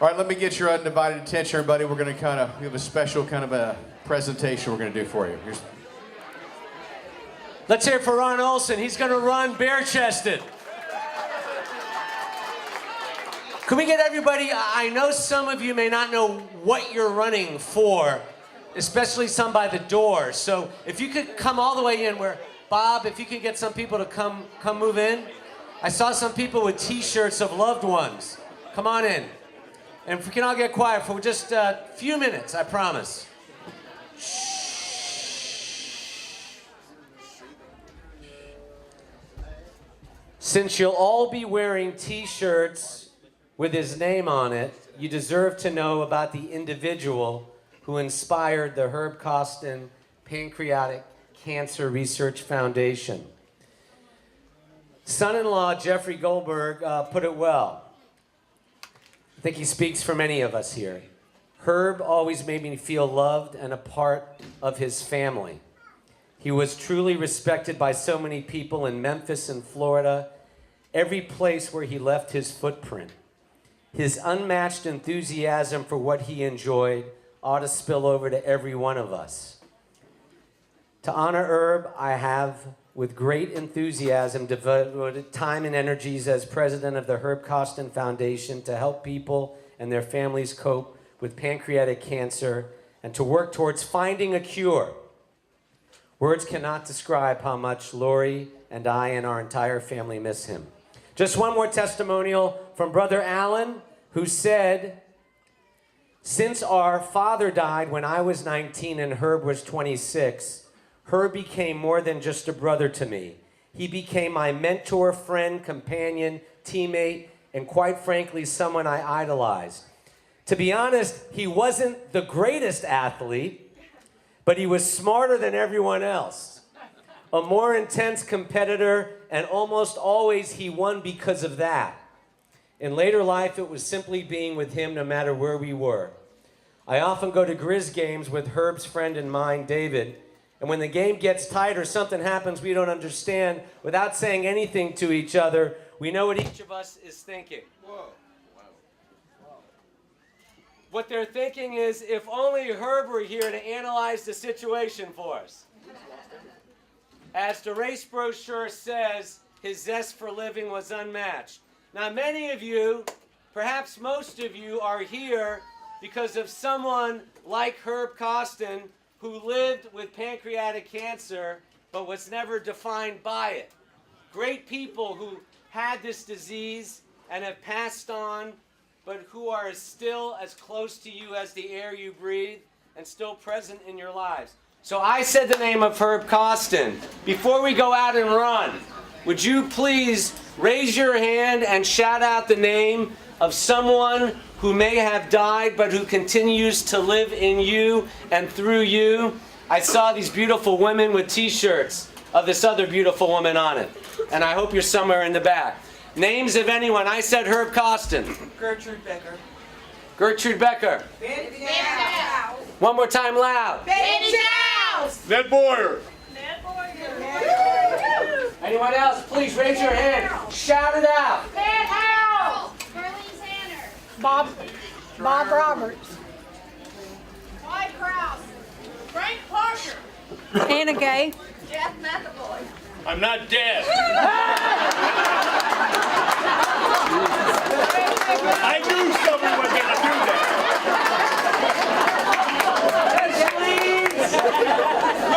All right, let me get your undivided attention, everybody. We're going to we have a special kind of a presentation we're going to do for you. Let's hear it for Ron Olson. He's going to run bare-chested. Can we get everybody, I know some of you may not know what you're running for, especially some by the door. So if you could come all the way in where, Bob, if you could get some people to come move in. I saw some people with t-shirts of loved ones. Come on in. And if we can all get quiet for just a few minutes, I promise. Since you'll all be wearing t-shirts with his name on it, you deserve to know about the individual who inspired the Herb Kosten Pancreatic Cancer Research Foundation. Son-in-law Jeffrey Goldberg put it well. I think he speaks for many of us here. Herb always made me feel loved and a part of his family. He was truly respected by so many people in Memphis and Florida, every place where he left his footprint. His unmatched enthusiasm for what he enjoyed ought to spill over to every one of us. To honor Herb, I have, with great enthusiasm, devoted time and energies as president of the Herb Kosten Foundation to help people and their families cope with pancreatic cancer and to work towards finding a cure. Words cannot describe how much Lori and I and our entire family miss him. Just one more testimonial from Brother Alan, who said, since our father died when I was 19 and Herb was 26, Herb became more than just a brother to me. He became my mentor, friend, companion, teammate, and quite frankly, someone I idolized. To be honest, he wasn't the greatest athlete, but he was smarter than everyone else. A more intense competitor, and almost always he won because of that. In later life, it was simply being with him no matter where we were. I often go to Grizz games with Herb's friend and mine, David, and when the game gets tight or something happens we don't understand, without saying anything to each other, we know what each of us is thinking. Whoa. What they're thinking is, if only Herb were here to analyze the situation for us. As the race brochure says, his zest for living was unmatched. Now, many of you, perhaps most of you, are here because of someone like Herb Kosten who lived with pancreatic cancer but was never defined by it. Great people who had this disease and have passed on, but who are still as close to you as the air you breathe and still present in your lives. So I said the name of Herb Kosten. Before we go out and run, would you please raise your hand and shout out the name of someone who may have died but who continues to live in you and through you? I saw these beautiful women with t-shirts of this other beautiful woman on it. And I hope you're somewhere in the back. Names of anyone. I said Herb Kosten. Gertrude Becker. Gertrude Becker. Benny House. One more time loud. Benny House. Ned Boyer. Anyone else? Please raise your hand. Shout it out. Ned House. Bob Roberts. Lloyd Krause. Frank Parker. Anna Gay. Jeff McAvoy. I'm not dead. I knew someone was going to do that.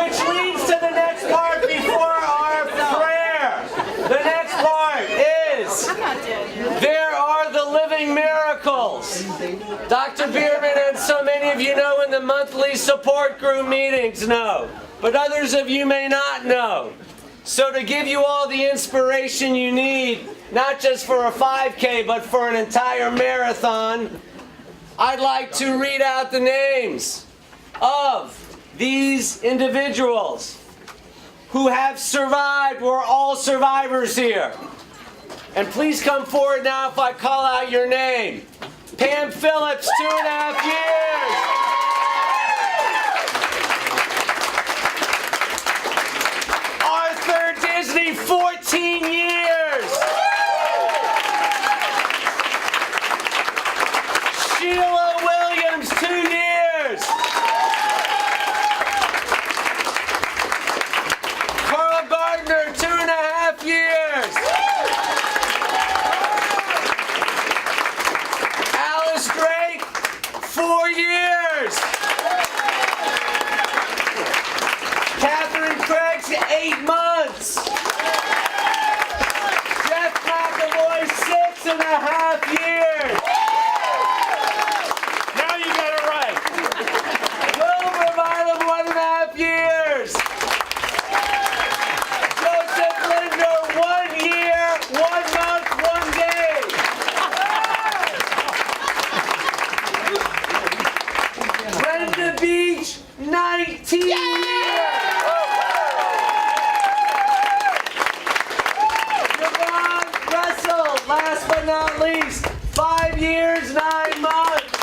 Which leads to the next part before our prayer. The next part is, there are the living miracles. Dr. Bierman and so many of you know in the monthly support group meetings know, but others of you may not know. So to give you all the inspiration you need, not just for a 5K, but for an entire marathon, I'd like to read out the names of these individuals who have survived. We're all survivors here. And please come forward now if I call out your name. Pam Phillips, 2.5 years. Arthur Disney, 14 years. 6.5 years. Now you got it right. Wilbur Milam, 1.5 years. Joseph Linder, 1 year, 1 month, 1 day. Brenda Beach, 19 years. Yvonne Russell, last but not least, 5 years, 9 months.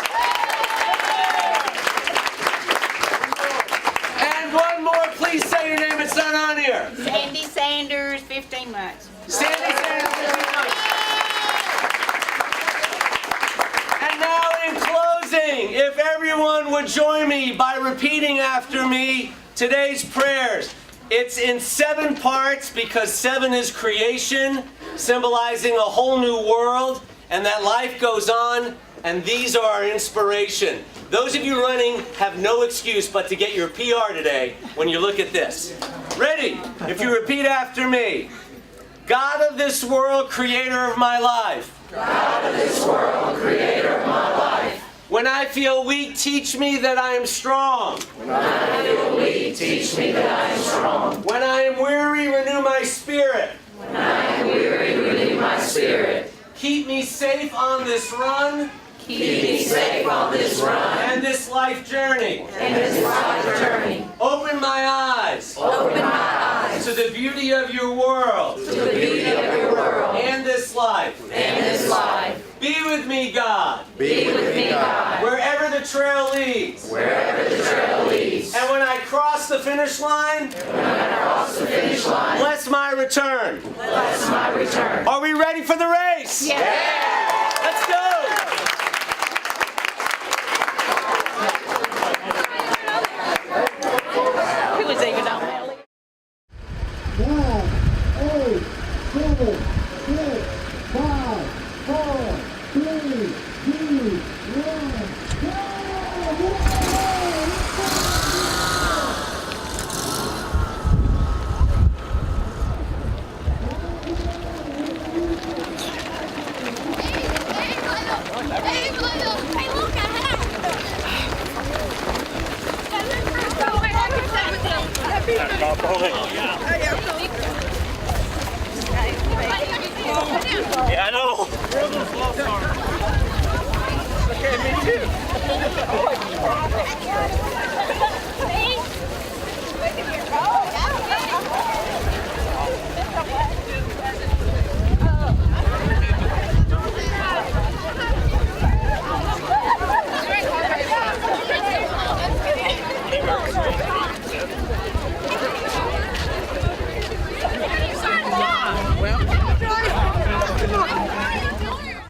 And one more, please say your name, it's not on here. Sandy Sanders, 15 months. Sandy Sanders, 15 months. And now in closing, if everyone would join me by repeating after me today's prayers. It's in 7 parts because 7 is creation, symbolizing a whole new world, and that life goes on, and these are our inspiration. Those of you running have no excuse but to get your PR today when you look at this. Ready? If you repeat after me. God of this world, creator of my life. God of this world, creator of my life. When I feel weak, teach me that I am strong. When I feel weak, teach me that I am strong. When I am weary, renew my spirit. When I am weary, renew my spirit. Keep me safe on this run. Keep me safe on this run And this life journey. and this life journey. Open my eyes Open my eyes to the beauty of your world to the beauty of your world and this life. and this life. Be with me, God, Be with me, God, wherever the trail leads. wherever the trail leads. And when I cross the finish line, When I cross the finish line, bless my return. bless my return. Are we ready for the race? Yeah. Let's go. Who was even on that list? 9, 8, 7, 6, 5, 4, 3, 2, Yeah, I know. Okay, me too.